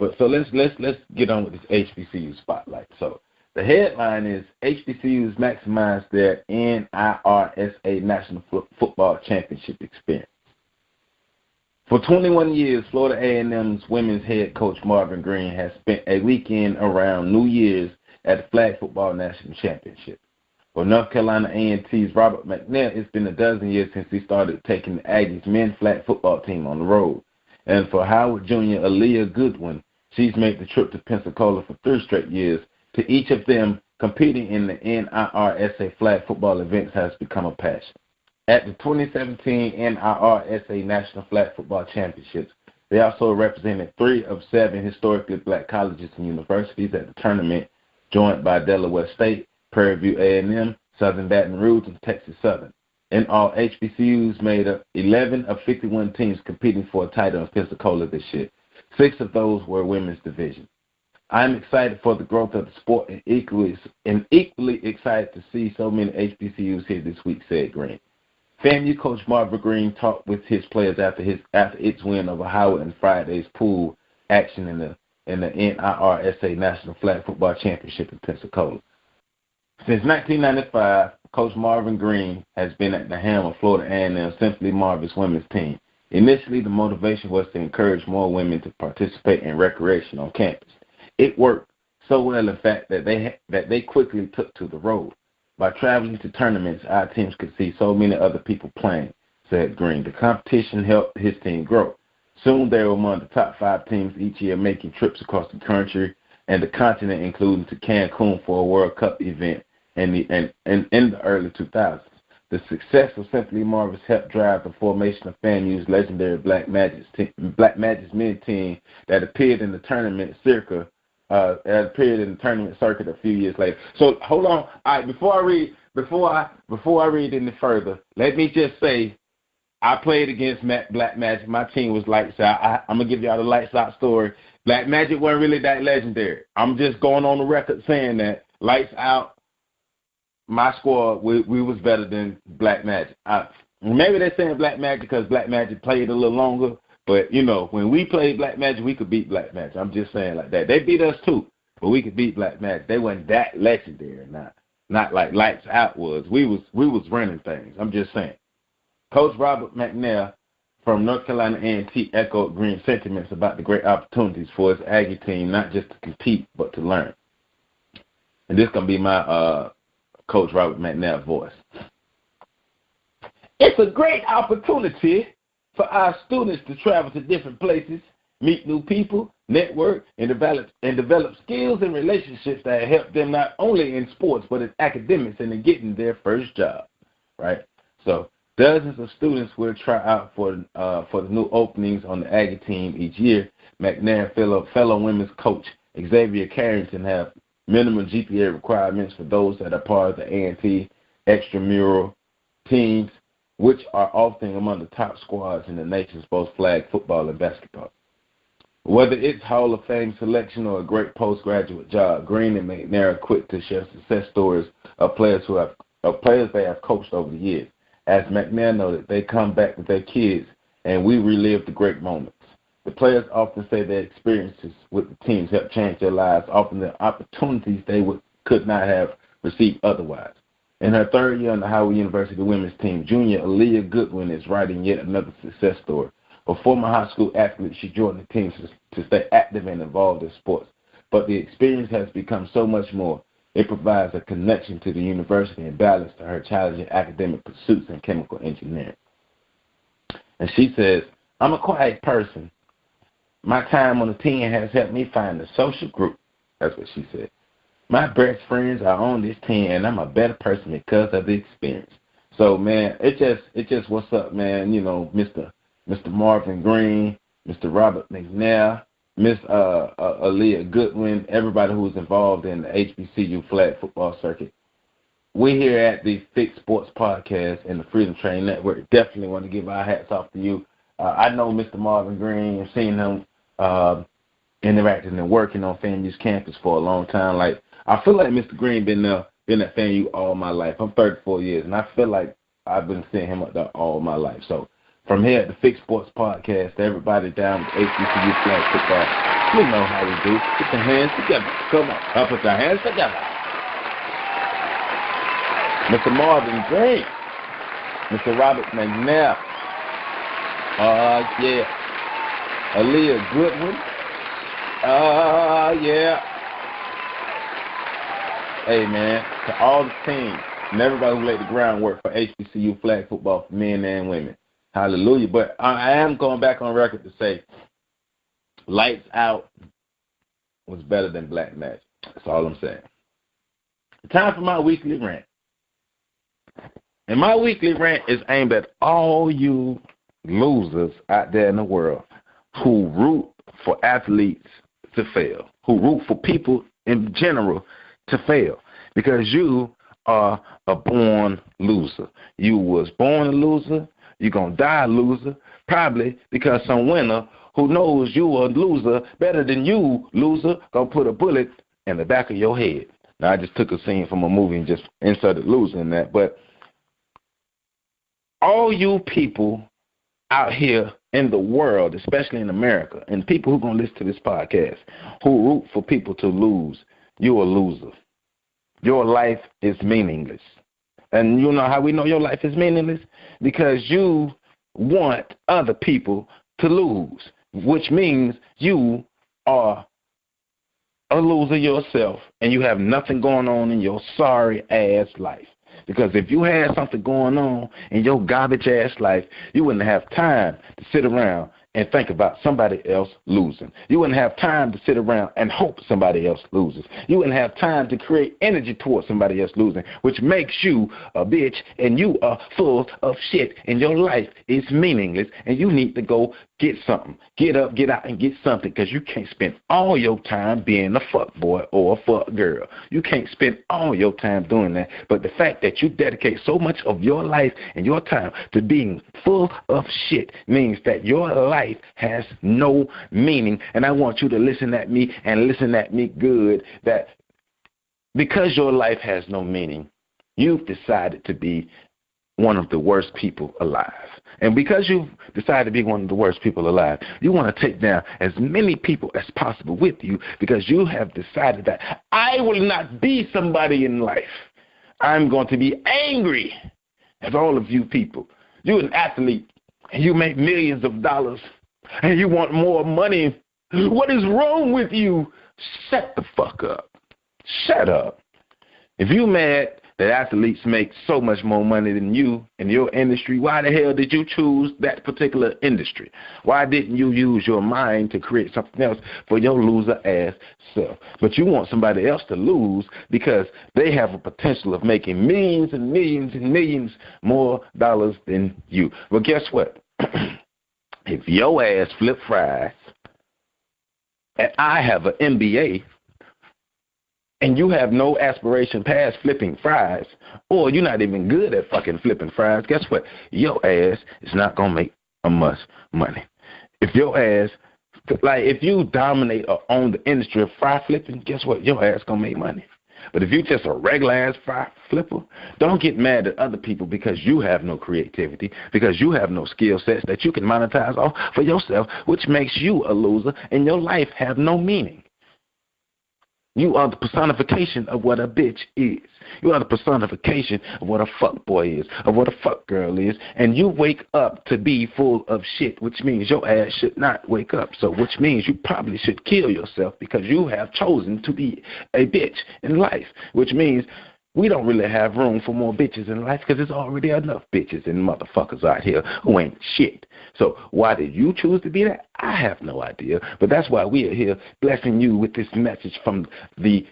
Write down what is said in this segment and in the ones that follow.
But so let's get on with this HBCU spotlight. So the headline is HBCUs maximize their NIRSA National Football Championship experience. For 21 years, Florida A&M's women's head coach Marvin Green has spent a weekend around New Year's at the Flag Football National Championship. For North Carolina A&T's Robert McNair, it's been a dozen years since he started taking the Aggies men's flag football team on the road. And for Howard Jr. Aaliyah Goodwin, she's made the trip to Pensacola for 3 straight years. To each of them, competing in the NIRSA flag football events has become a passion. At the 2017 NIRSA National Flag Football Championships, they also represented 3 of 7 historically black colleges and universities at the tournament, joined by Delaware State, Prairie View A&M, Southern Baton Rouge, and Texas Southern. In all, HBCUs made up 11 of 51 teams competing for a title in Pensacola this year. 6 of those were women's division. I'm excited for the growth of the sport and equally excited to see so many HBCUs here this week, said Green. FAMU coach Marvin Green talked with his players after its win over Howard in Friday's pool action in the NIRSA National Flag Football Championship in Pensacola. Since 1995, Coach Marvin Green has been at the helm of Florida A&M Simply Marvin's women's team. Initially, the motivation was to encourage more women to participate in recreation on campus. It worked so well, in fact, that they quickly took to the road. By traveling to tournaments, our teams could see so many other people playing, said Green. The competition helped his team grow. Soon they were among the top 5 teams each year, making trips across the country and the continent, including to Cancun for a World Cup event in the early 2000s. The success of Simply Marvin's helped drive the formation of FAMU's legendary Black Magic's men team that appeared in the tournament circuit a few years later. So hold on. All right, before I read any further, let me just say I played against Black Magic. My team was Lights Out. I'm gonna give y'all the Lights Out story. Black Magic wasn't really that legendary. I'm just going on the record saying that Lights Out, my squad, we was better than Black Magic. Maybe they're saying Black Magic because Black Magic played a little longer. But, you know, when we played Black Magic, we could beat Black Magic. I'm just saying like that. They beat us too, but we could beat Black Magic. They weren't that legendary, not like Lights Out was. We was running things. I'm just saying. Coach Robert McNair from North Carolina A&T echoed Green's sentiments about the great opportunities for his Aggie team, not just to compete, but to learn. And this is going to be my Coach Robert McNair voice. It's a great opportunity for our students to travel to different places, meet new people, network, and develop skills and relationships that help them not only in sports but in academics and in getting their first job, right? So dozens of students will try out for the new openings on the Aggie team each year. McNair fellow women's coach Xavier Carrington have minimum GPA requirements for those that are part of the A&T extramural teams, which are often among the top squads in the nation's both flag football and basketball. Whether it's Hall of Fame selection or a great postgraduate job, Green and McNair are quick to share success stories of players they have coached over the years. As McNair noted, they come back with their kids, and we relive the great moments. The players often say their experiences with the teams helped change their lives, offering them opportunities they could not have received otherwise. In her 3rd year on the Howard University women's team, junior Aaliyah Goodwin is writing yet another success story. A former high school athlete, she joined the team to stay active and involved in sports. But the experience has become so much more. It provides a connection to the university and balance to her challenging academic pursuits in chemical engineering. And she says, I'm a quiet person. My time on the team has helped me find a social group. That's what she said. My best friends are on this team, and I'm a better person because of the experience. So, man, it just what's up, man. You know, Mr. Marvin Green, Mr. Robert McNair, Miss Aaliyah Goodwin, everybody who was involved in the HBCU flag football circuit. We here at the Fix Sports Podcast and the Freedom Train Network definitely want to give our hats off to you. I know Mr. Marvin Green and seen him interacting and working on FAMU's campus for a long time. Like, I feel like Mr. Green been at FAMU all my life. I'm 34 years, and I feel like I've been seeing him up there all my life. So from here at the Fix Sports Podcast, to everybody down with HBCU flag football, We know how we do. Put your hands together. Come on. Up put your hands together. Mr. Marvin Great. Mr. Robert McNair. Yeah. Aaliyah Goodwin. Yeah. Hey, man, to all the teams and everybody who laid the groundwork for HBCU flag football for men and women. Hallelujah. But I am going back on record to say Lights Out was better than Black Magic. That's all I'm saying. Time for my weekly rant. And my weekly rant is aimed at all you losers out there in the world who root for athletes to fail, who root for people in general to fail, because you are a born loser. You was born a loser. You're going to die a loser, probably because some winner who knows you a loser better than you, loser, going to put a bullet in the back of your head. Now, I just took a scene from a movie and just inserted loser in that, but all you people out here in the world, especially in America, and people who are going to listen to this podcast, who root for people to lose, you're a loser. Your life is meaningless. And you know how we know your life is meaningless? Because you want other people to lose, which means you are a loser yourself and you have nothing going on in your sorry-ass life. Because if you had something going on in your garbage-ass life, you wouldn't have time to sit around and think about somebody else losing. You wouldn't have time to sit around and hope somebody else loses. You wouldn't have time to create energy towards somebody else losing, which makes you a bitch, and you are full of shit, and your life is meaningless, and you need to go get something. Get up, get out, and get something, because you can't spend all your time being a fuck boy or a fuck girl. You can't spend all your time doing that, but the fact that you dedicate so much of your life and your time to being full of shit means that your life has no meaning. And I want you to listen at me and listen at me good, that because your life has no meaning, you've decided to be one of the worst people alive. And because you've decided to be one of the worst people alive, you want to take down as many people as possible with you, because you have decided that I will not be somebody in life. I'm going to be angry at all of you people. You're an athlete, and you make millions of dollars, and you want more money. What is wrong with you? Shut the fuck up. Shut up. If you mad that athletes make so much more money than you in your industry, why the hell did you choose that particular industry? Why didn't you use your mind to create something else for your loser-ass self? But you want somebody else to lose because they have a potential of making millions and millions and millions more dollars than you. Well, guess what? If your ass flip fries and I have an MBA, and you have no aspiration past flipping fries, or you're not even good at fucking flipping fries, guess what? Your ass is not going to make much money. If your ass, like if you dominate or own the industry of fry flipping, guess what? Your ass going to make money. But if you're just a regular-ass fry flipper, don't get mad at other people because you have no creativity, because you have no skill sets that you can monetize off for yourself, which makes you a loser and your life have no meaning. You are the personification of what a bitch is. You are the personification of what a fuck boy is, of what a fuck girl is, and you wake up to be full of shit, which means your ass should not wake up. So which means you probably should kill yourself because you have chosen to be a bitch in life, which means we don't really have room for more bitches in life because there's already enough bitches and motherfuckers out here who ain't shit. So why did you choose to be that? I have no idea. But that's why we are here blessing you with this message from the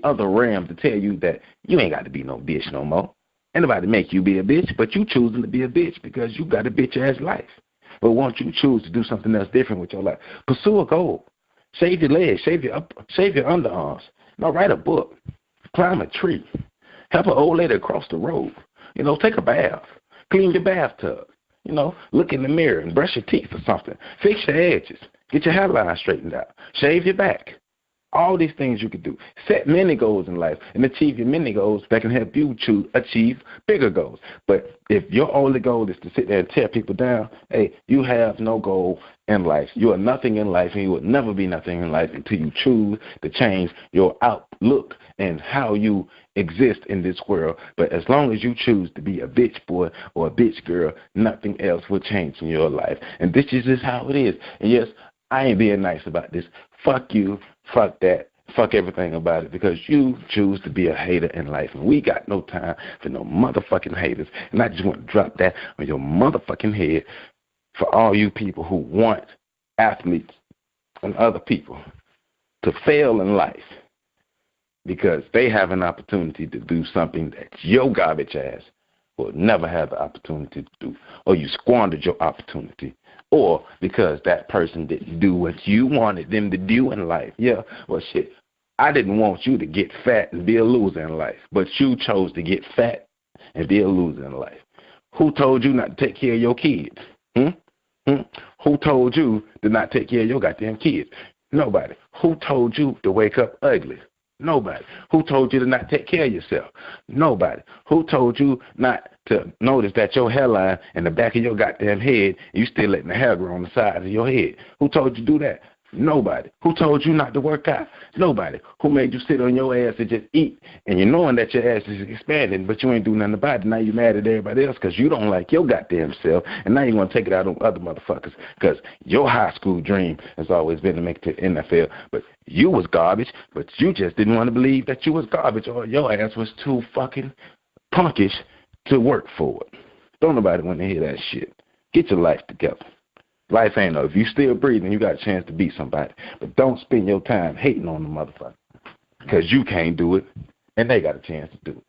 other realm to tell you that you ain't got to be no bitch no more. Ain't nobody make you be a bitch, but you choosing to be a bitch because you got a bitch-ass life. But won't you choose to do something else different with your life? Pursue a goal. Shave your legs. Shave your underarms. No, write a book. Climb a tree. Help an old lady across the road. Take a bath. Clean your bathtub. Look in the mirror and brush your teeth or something. Fix your edges. Get your hairline straightened out. Shave your back. All these things you could do. Set many goals in life and achieve your many goals that can help you achieve bigger goals. But if your only goal is to sit there and tear people down, hey, you have no goal in life. You are nothing in life, and you will never be nothing in life until you choose to change your outlook and how you exist in this world. But as long as you choose to be a bitch boy or a bitch girl, nothing else will change in your life. And this is just how it is. And yes, I ain't being nice about this. Fuck you. Fuck that. Fuck everything about it, because you choose to be a hater in life. And we got no time for no motherfucking haters. And I just want to drop that on your motherfucking head for all you people who want athletes and other people to fail in life because they have an opportunity to do something that your garbage ass will never have the opportunity to do, or you squandered your opportunity, or because that person didn't do what you wanted them to do in life. Yeah, well, shit, I didn't want you to get fat and be a loser in life, but you chose to get fat and be a loser in life. Who told you not to take care of your kids? Who told you to not take care of your goddamn kids? Nobody. Who told you to wake up ugly? Nobody. Who told you to not take care of yourself? Nobody. Who told you not to notice that your hairline in the back of your goddamn head, you still letting the hair grow on the side of your head? Who told you to do that? Nobody. Who told you not to work out? Nobody. Who made you sit on your ass and just eat, and you're knowing that your ass is expanding, but you ain't doing nothing about it? Now you're mad at everybody else because you don't like your goddamn self, and now you want to take it out on other motherfuckers because your high school dream has always been to make it to the NFL, but you was garbage, but you just didn't want to believe that you was garbage, or your ass was too fucking punkish to work for it. Don't nobody want to hear that shit. Get your life together. Life ain't over. If you still breathing, you got a chance to beat somebody. But don't spend your time hating on the motherfucker because you can't do it, and they got a chance to do it.